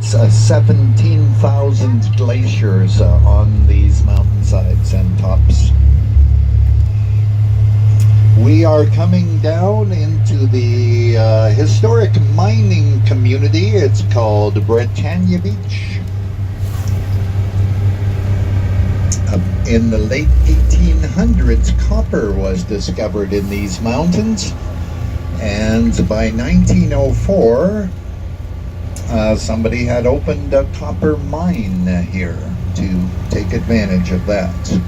17,000 glaciers on these mountainsides and tops. We are coming down into the historic mining community. It's called Britannia Beach. In the late 1800s, copper was discovered in these mountains, and by 1904, somebody had opened a copper mine here to take advantage of that.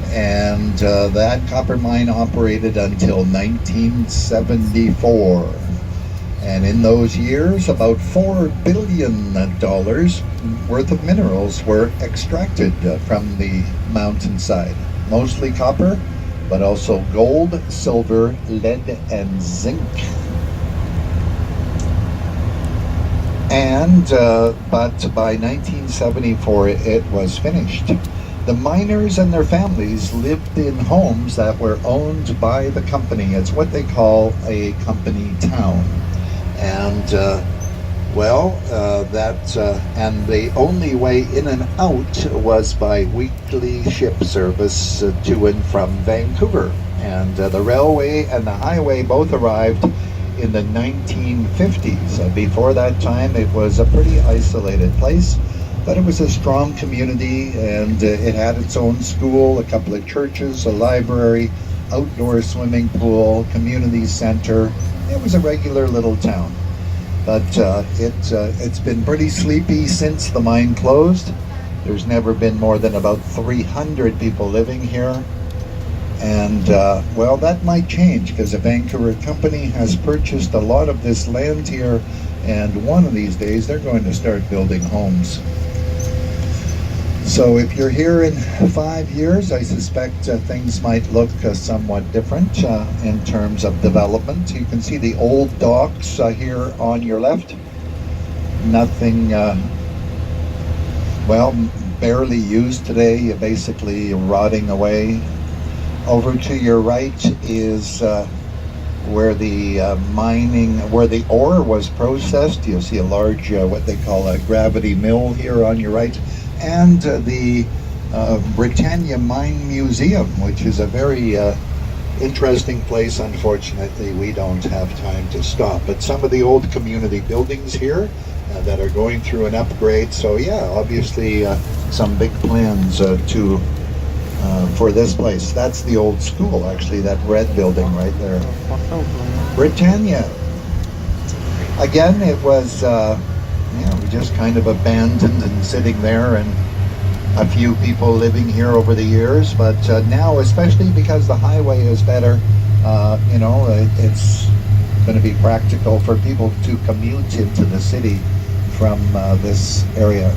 And that copper mine operated until 1974. And in those years, about $4 billion worth of minerals were extracted from the mountainside. Mostly copper, but also gold, silver, lead, and zinc. And, but by 1974, it was finished. The miners and their families lived in homes that were owned by the company. It's what they call a company town. And and the only way in and out was by weekly ship service to and from Vancouver. And the railway and the highway both arrived in the 1950s. Before that time, it was a pretty isolated place, but it was a strong community, and it had its own school, a couple of churches, a library, outdoor swimming pool, community center. It was a regular little town. But it's been pretty sleepy since the mine closed. There's never been more than about 300 people living here. And well, that might change, because a Vancouver company has purchased a lot of this land here, and one of these days they're going to start building homes. So if you're here in 5 years, I suspect things might look somewhat different in terms of development. You can see the old docks here on your left. Nothing, well, barely used today, basically rotting away. Over to your right is where the where the ore was processed. You'll see a large, what they call a gravity mill here on your right. And the Britannia Mine Museum, which is a very interesting place. Unfortunately, we don't have time to stop. But some of the old community buildings here that are going through an upgrade. So yeah, obviously some big plans for this place. That's the old school, actually, that red building right there. Britannia. Again, it was just kind of abandoned and sitting there, and a few people living here over the years. But now, especially because the highway is better, it's going to be practical for people to commute into the city from this area.